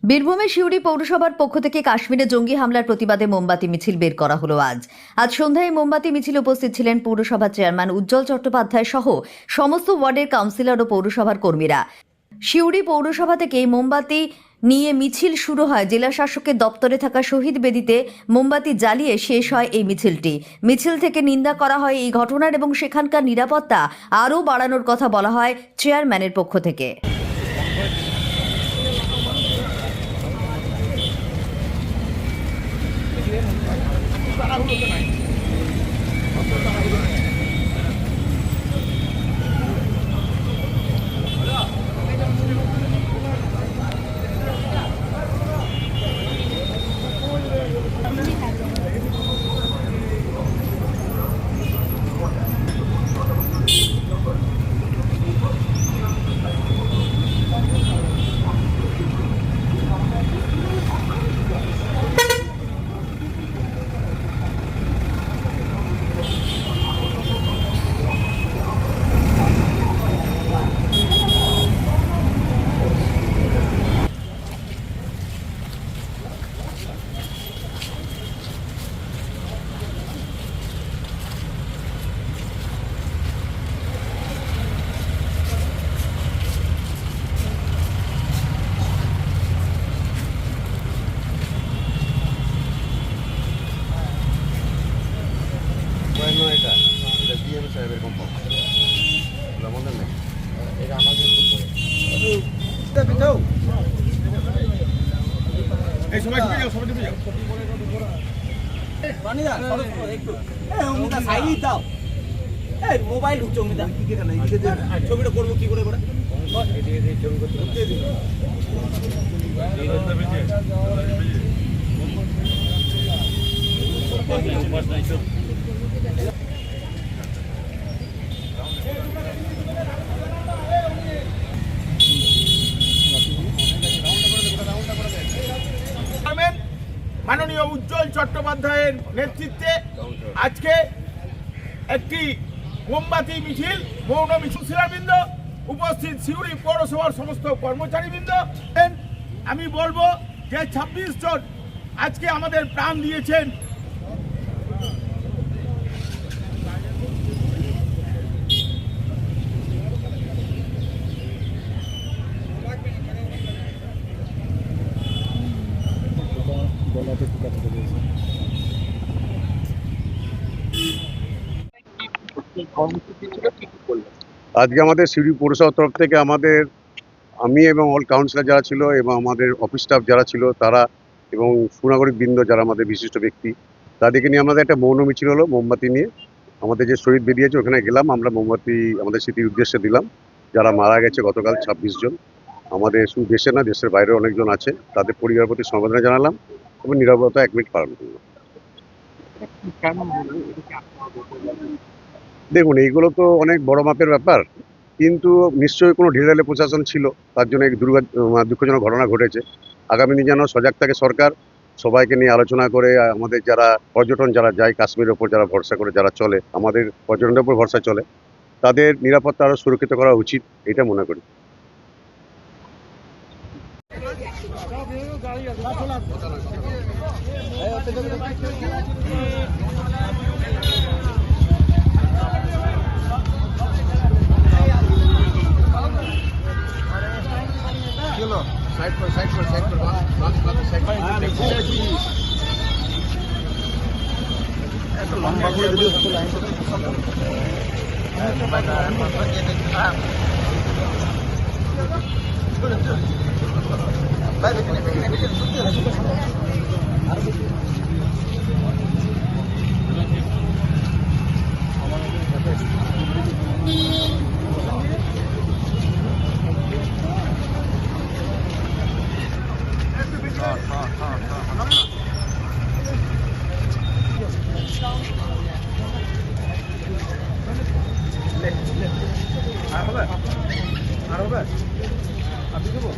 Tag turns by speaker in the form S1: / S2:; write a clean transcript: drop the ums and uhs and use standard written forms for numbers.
S1: বীরভূমে সিউড়ি পৌরসভার পক্ষ থেকে কাশ্মীরে জঙ্গি হামলার প্রতিবাদে মোমবাতি মিছিল বের করা হলো। আজ সন্ধ্যায় মোমবাতি মিছিলে উপস্থিত ছিলেন পৌরসভার চেয়ারম্যান উজ্জ্বল চট্টোপাধ্যায় সহ সমস্ত ওয়ার্ডের কাউন্সিলর ও পৌরসভার কর্মীরা। সিউড়ি পৌরসভা থেকে মোমবাতি নিয়ে মিছিল শুরু হয়। জেলা শাসকের দপ্তরে থাকা শহীদ বেদিতে মোমবাতি জ্বালিয়ে শেষ হয় এই মিছিলটি। মিছিল থেকে নিন্দা করা হয় এই ঘটনার এবং সেখানকার নিরাপত্তা আরও বাড়ানোর কথা বলা হয় চেয়ারম্যানের পক্ষ থেকে।
S2: মোবাইল ছবিটা করবো কি করে মাননীয় উজ্জ্বল চট্টোপাধ্যায়ের নেতৃত্বে আজকে একটি মোমবাতি মিছিল, মৌন মিছিল শিলাবৃন্দ উপস্থিত সিউড়ি পৌরসভার সমস্ত কর্মচারীবৃন্দ। আমি বলবো যে 26 জন আজকে আমাদের প্রাণ দিয়েছেন।
S3: আজকে আমাদের সিউড়ি পৌরসভার তরফ থেকে আমি এবং অল কাউন্সিলর যারা ছিল এবং আমাদের অফিস স্টাফ যারা ছিল তারা এবং সুনাগরিক বৃন্দ যারা আমাদের বিশিষ্ট ব্যক্তি তাদেরকে নিয়ে আমাদের একটা মৌন মিছিল হলো। মোমবাতি নিয়ে আমাদের যে শহীদ বেদি আছে ওখানে গেলাম, আমরা মোমবাতি আমাদের স্মৃতির উদ্দেশ্যে দিলাম। যারা মারা গেছে গতকাল 26 জন, আমাদের শুধু দেশে না দেশের বাইরে অনেকজন আছে, তাদের পরিবারের প্রতি সমবেদনা জানালাম এবং নীরবতা 1 মিনিট পালন করলাম। দেখুন, এইগুলো তো অনেক বড় মাপের ব্যাপার, কিন্তু নিশ্চয়ই কোনো ঢিলেঢালে প্রশাসন ছিল, তার জন্য এই দুঃখজনক ঘটনা ঘটেছে। আগামী দিন যেন সজাগ থাকে সরকার, সবাইকে নিয়ে আলোচনা করে আমাদের যারা পর্যটন যারা যায় কাশ্মীরের ওপর যারা ভরসা করে যারা চলে, আমাদের পর্যটনের উপর ভরসা চলে, তাদের নিরাপত্তা আরও সুরক্ষিত করা উচিত, এটা মনে করি। साइड पर लंबा আর হবে আপনি দেবো।